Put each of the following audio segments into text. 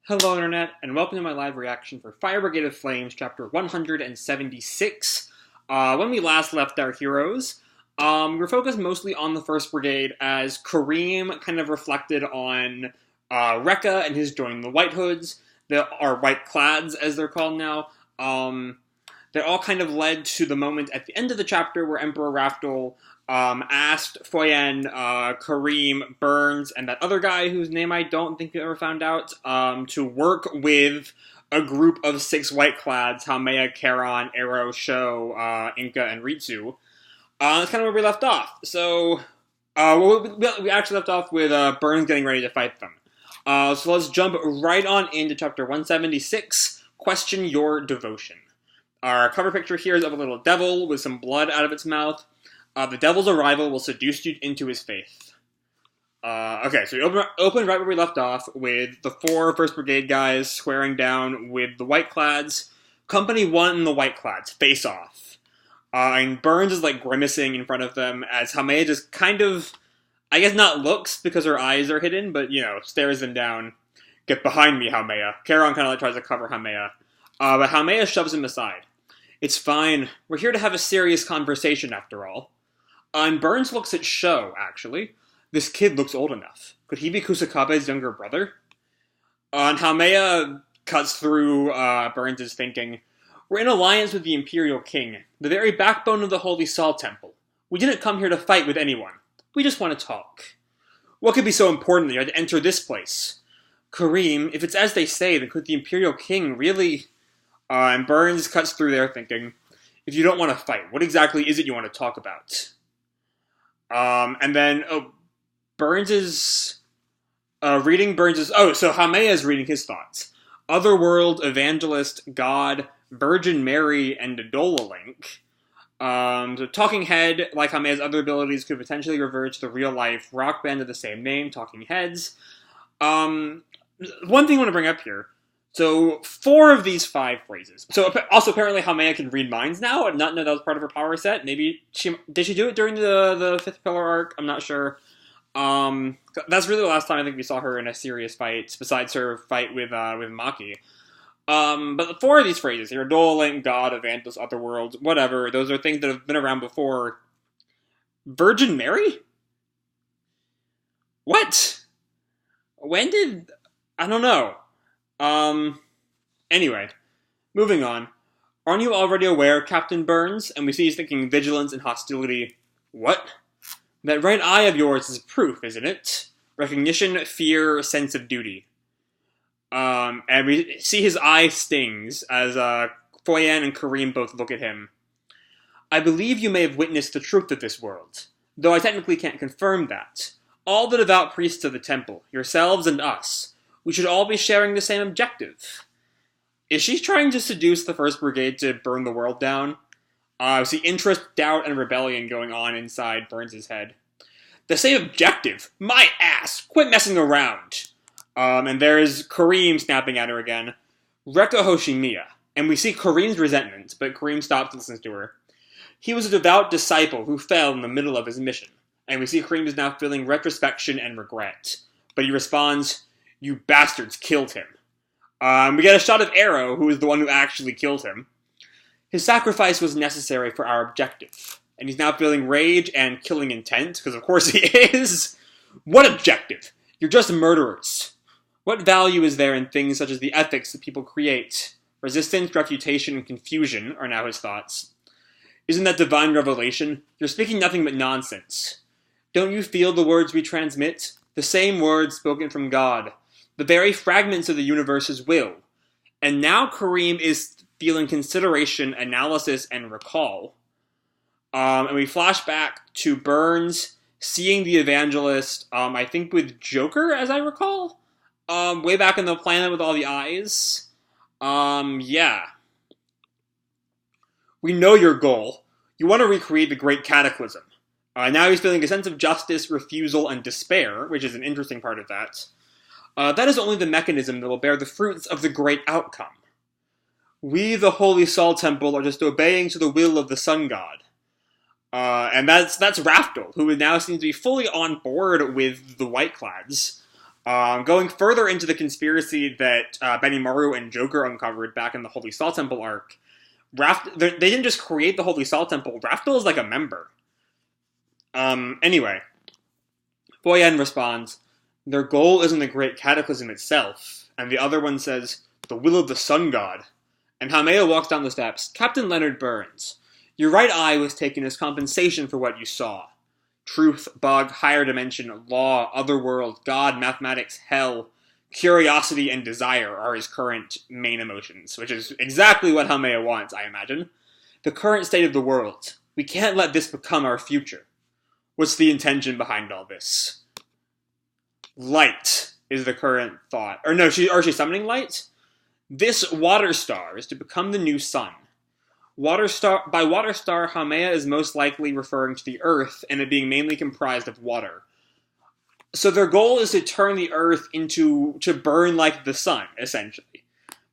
Hello Internet, and welcome to my live reaction for Fire Brigade of Flames, chapter 176. When we last left our heroes, we're focused mostly on the 1st Brigade as Karim kind of reflected on Rekka and his joining the White Hoods, or White Clads as they're called now. That all kind of led to the moment at the end of the chapter where Emperor Raffles asked Foien, Karim, Burns, and that other guy whose name I don't think we ever found out, to work with a group of 6 White Clads, Haumea, Charon, Arrow, Sho, Inca, and Ritsu. That's kind of where we left off. So, we actually left off with Burns getting ready to fight them. So let's jump right on into chapter 176, Question Your Devotion. Our cover picture here is of a little devil with some blood out of its mouth. The devil's arrival will seduce you into his faith. Okay, so we open right where we left off with the 4 1st Brigade guys swearing down with the White Clads. Company 1 and the White Clads face off. And Burns is like grimacing in front of them as Haumea just kind of, I guess not looks because her eyes are hidden, but stares them down. Get behind me, Haumea. Charon kind of like tries to cover Haumea. But Haumea shoves him aside. It's fine. We're here to have a serious conversation after all. And Burns looks at Sho, actually. This kid looks old enough. Could he be Kusakabe's younger brother? And Haumea cuts through Burns' thinking. We're in alliance with the Imperial King, the very backbone of the Holy Sol Temple. We didn't come here to fight with anyone. We just want to talk. What could be so important that you had to enter this place? Karim, if it's as they say, then could the Imperial King really... and Burns cuts through there thinking, if you don't want to fight, what exactly is it you want to talk about? And then, Burns is reading Burns' so Haumea is reading his thoughts. Otherworld, Evangelist, God, Virgin Mary, and Adola Link. So Talking Head, like Haumea's other abilities, could potentially revert to the real-life rock band of the same name, Talking Heads. One thing I want to bring up here. So, 4 of these 5 phrases. So, also apparently Haumea can read minds now, and not know that was part of her power set. Maybe did she do it during the 5th Pillar arc? I'm not sure. That's really the last time I think we saw her in a serious fight, besides her fight with Maki. But the 4 of these phrases here, Adola Link, God, Evangelist, Otherworld, whatever, those are things that have been around before. Virgin Mary? What? When did... I don't know. Anyway, moving on. Aren't you already aware, Captain Burns? And we see he's thinking vigilance and hostility. What? That right eye of yours is proof, isn't it? Recognition, fear, sense of duty. And we see his eye stings as, Foien and Karim both look at him. I believe you may have witnessed the truth of this world, though I technically can't confirm that. All the devout priests of the temple, yourselves and us, we should all be sharing the same objective. Is she trying to seduce the 1st Brigade to burn the world down? We see interest, doubt, and rebellion going on inside Burns' head. The same objective? My ass! Quit messing around! And there's Karim snapping at her again. Rekka Hoshimiya. And we see Karim's resentment, but Karim stops and listens to her. He was a devout disciple who fell in the middle of his mission. And we see Karim is now feeling retrospection and regret. But he responds... You bastards killed him. We get a shot of Arrow, who is the one who actually killed him. His sacrifice was necessary for our objective. And he's now feeling rage and killing intent, because of course he is. What objective? You're just murderers. What value is there in things such as the ethics that people create? Resistance, refutation, and confusion are now his thoughts. Isn't that divine revelation? You're speaking nothing but nonsense. Don't you feel the words we transmit? The same words spoken from God. The very fragments of the universe's will. And now Karim is feeling consideration, analysis, and recall. And we flash back to Burns seeing the Evangelist, I think with Joker, as I recall? Way back in the planet with all the eyes. Yeah. We know your goal. You want to recreate the Great Cataclysm. Now he's feeling a sense of justice, refusal, and despair, which is an interesting part of that. That is only the mechanism that will bear the fruits of the great outcome. We, the Holy Sol Temple, are just obeying to the will of the Sun God. And that's Raftel, who now seems to be fully on board with the White Clads. Going further into the conspiracy that Benimaru and Joker uncovered back in the Holy Saw Temple arc, they didn't just create the Holy Saw Temple. Raftel is like a member. Anyway, Foien responds, their goal isn't the Great Cataclysm itself, and the other one says, the will of the Sun God. And Haumea walks down the steps. Captain Leonard Burns, your right eye was taken as compensation for what you saw. Truth, bug, higher dimension, law, otherworld, God, mathematics, hell, curiosity, and desire are his current main emotions, which is exactly what Haumea wants, I imagine. The current state of the world. We can't let this become our future. What's the intention behind all this? Light is the current thought. Or no, she's summoning light? This water star is to become the new sun. By water star, Haumea is most likely referring to the Earth, and it being mainly comprised of water. So their goal is to turn the Earth to burn like the sun, essentially.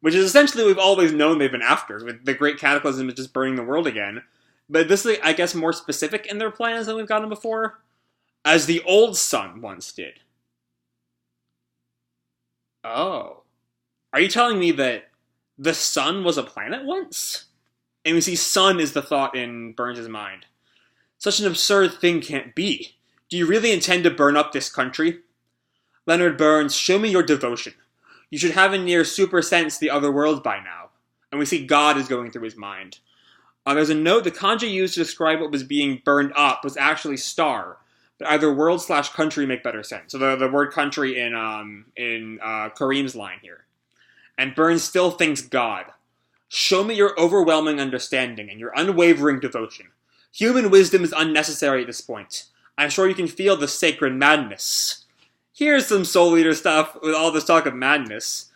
Which is essentially what we've always known they've been after, with the Great Cataclysm is just burning the world again. But this is, I guess, more specific in their plans than we've gotten before. As the old sun once did. Oh. Are you telling me that the sun was a planet once? And we see sun is the thought in Burns' mind. Such an absurd thing can't be. Do you really intend to burn up this country? Leonard Burns, show me your devotion. You should have a near super sense the other world by now. And we see God is going through his mind. There's a note the kanji used to describe what was being burned up was actually star. But either world/country make better sense. So the word country in Karim's line here. And Burns still thinks God. Show me your overwhelming understanding and your unwavering devotion. Human wisdom is unnecessary at this point. I'm sure you can feel the sacred madness. Here's some Soul Eater stuff with all this talk of madness.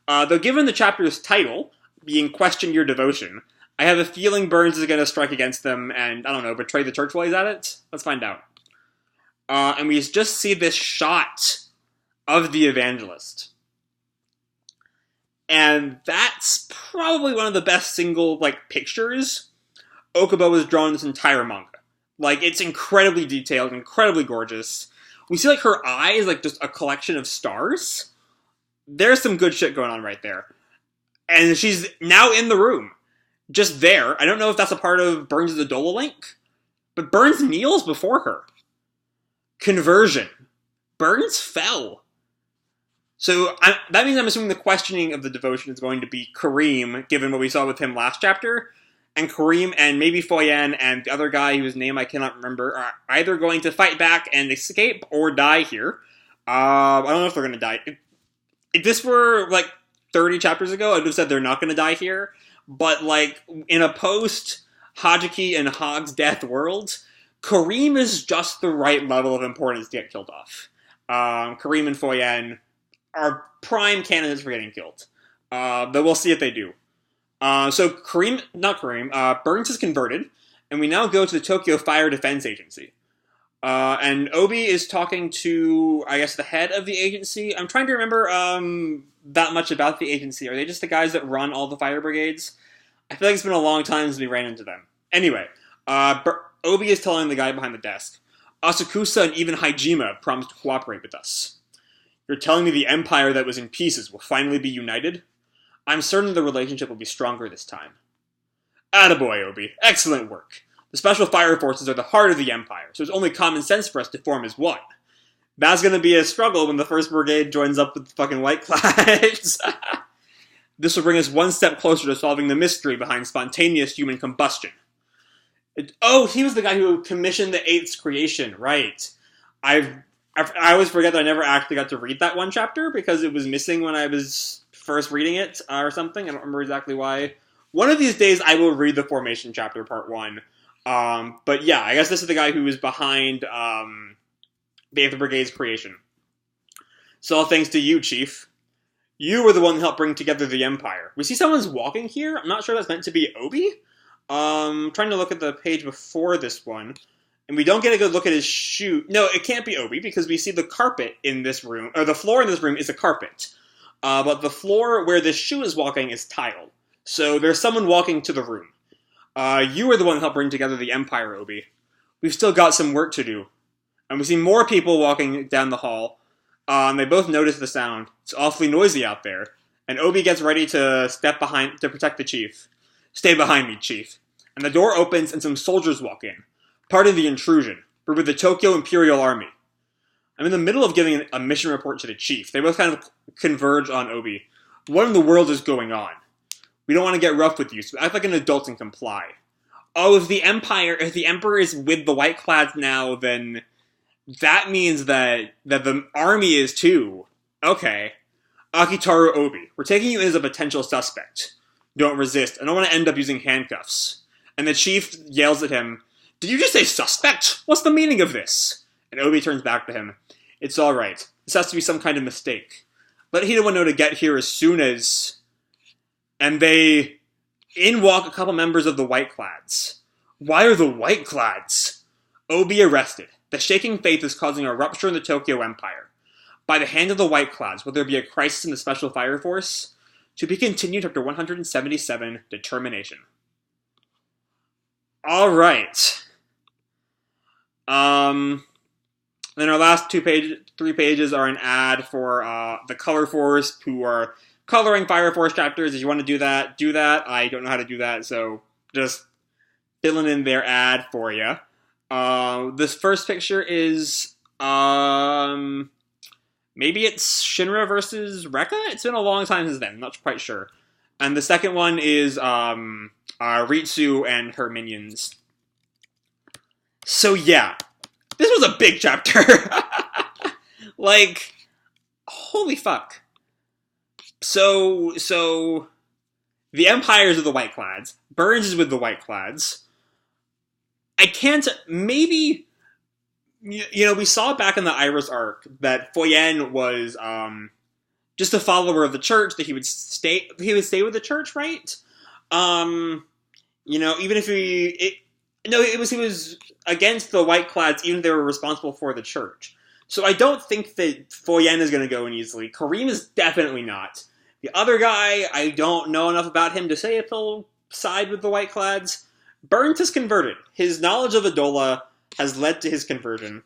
Though given the chapter's title, being Question Your Devotion, I have a feeling Burns is going to strike against them and, I don't know, betray the church while he's at it? Let's find out. And we just see this shot of the evangelist. And that's probably one of the best single, pictures Okubo has drawn in this entire manga. It's incredibly detailed, incredibly gorgeous. We see, her eye is, just a collection of stars. There's some good shit going on right there. And she's now in the room. Just there. I don't know if that's a part of Burns' Adola link, but Burns kneels before her. Conversion. Burns fell. So that means I'm assuming the questioning of the devotion is going to be Karim, given what we saw with him last chapter. And Karim and maybe Foien and the other guy whose name I cannot remember are either going to fight back and escape or die here. I don't know if they're going to die. If this were 30 chapters ago, I would have said they're not going to die here. But in a post-Hajiki and Hog's death world, Karim is just the right level of importance to get killed off. Karim and Foien are prime candidates for getting killed. But we'll see if they do. So Burns is converted, and we now go to the Tokyo Fire Defense Agency. And Obi is talking to, I guess, the head of the agency. I'm trying to remember that much about the agency. Are they just the guys that run all the fire brigades? I feel like it's been a long time since we ran into them. Anyway, Obi is telling the guy behind the desk, Asakusa and even Hajime have promised to cooperate with us. You're telling me the empire that was in pieces will finally be united? I'm certain the relationship will be stronger this time. Attaboy, Obi. Excellent work. The Special Fire Forces are the heart of the Empire, so it's only common sense for us to form as one. That's going to be a struggle when the 1st Brigade joins up with the fucking White Clads. This will bring us one step closer to solving the mystery behind spontaneous human combustion. He was the guy who commissioned the 8th's creation, right. I always forget that I never actually got to read that one chapter because it was missing when I was first reading it or something. I don't remember exactly why. One of these days I will read the Formation chapter, part 1. But yeah, I guess this is the guy who was behind the 8th Brigade's creation. So all thanks to you, Chief. You were the one who helped bring together the Empire. We see someone's walking here. I'm not sure that's meant to be Obi. Trying to look at the page before this one. And we don't get a good look at his shoe. No, it can't be Obi because we see the carpet in this room, or the floor in this room is a carpet. But the floor where this shoe is walking is tile. So there's someone walking to the room. You were the one who helped bring together the Empire, Obi. We've still got some work to do. And we see more people walking down the hall. They both notice the sound. It's awfully noisy out there. And Obi gets ready to step behind to protect the chief. Stay behind me, chief. And the door opens and some soldiers walk in. Part of the intrusion. We're with the Tokyo Imperial Army. I'm in the middle of giving a mission report to the chief. They both kind of converge on Obi. What in the world is going on? We don't want to get rough with you, so act like an adult and comply. Oh, if the Emperor is with the White Clads now, then that means that the army is too. Okay. Akitaru Obi, we're taking you in as a potential suspect. Don't resist. I don't want to end up using handcuffs. And the chief yells at him, did you just say suspect? What's the meaning of this? And Obi turns back to him. It's alright. This has to be some kind of mistake. Let Hidewa know to get here as soon as... And in walk a couple members of the White Clads. Why are the White Clads? Obi arrested. The shaking faith is causing a rupture in the Tokyo Empire. By the hand of the White Clads, will there be a crisis in the Special Fire Force? To be continued after 177, Determination. Alright. Then our last three pages are an ad for the Color Force, who are coloring Fire Force chapters. If you want to do that, do that. I don't know how to do that, so just filling in their ad for you. This first picture is, maybe it's Shinra versus Rekka? It's been a long time since then, I'm not quite sure. And the second one is, Ritsu and her minions. So yeah, this was a big chapter. Like, holy fuck. So, the Empires of the White Clads. Burns is with the White Clads. I can't, maybe, you know, we saw back in the Iris arc that Foien was, just a follower of the church, that he would stay with the church, right? You know, even if he was against the White Clads, even if they were responsible for the church. So I don't think that Foien is going to go in easily. Karim is definitely not. The other guy, I don't know enough about him to say if he'll side with the White Clads. Burns has converted. His knowledge of Adola has led to his conversion.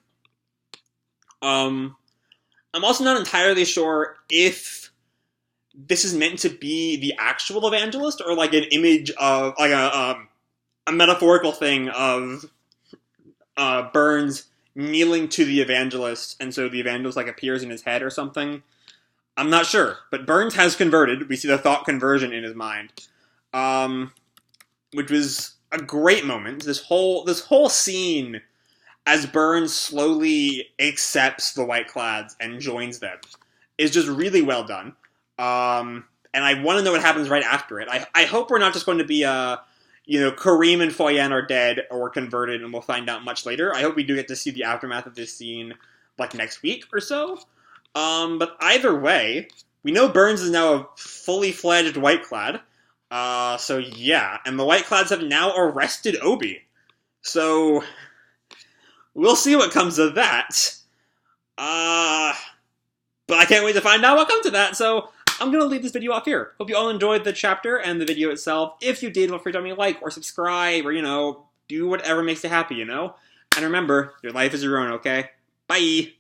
I'm also not entirely sure if this is meant to be the actual evangelist or like an image of, like a metaphorical thing of Burns kneeling to the evangelist, and so the evangelist like appears in his head or something. I'm not sure, but Burns has converted. We see the thought conversion in his mind, which was a great moment. This whole scene as Burns slowly accepts the White Clads and joins them is just really well done. And I want to know what happens right after it. I hope we're not just going to be Karim and Foien are dead or converted, and we'll find out much later. I hope we do get to see the aftermath of this scene, like, next week or so. But either way, we know Burns is now a fully fledged White Clad. So yeah, and the White Clads have now arrested Obi. So we'll see what comes of that. But I can't wait to find out what comes of that, so I'm going to leave this video off here. Hope you all enjoyed the chapter and the video itself. If you did, feel free to drop me a like or subscribe or, do whatever makes you happy, And remember, your life is your own, okay? Bye!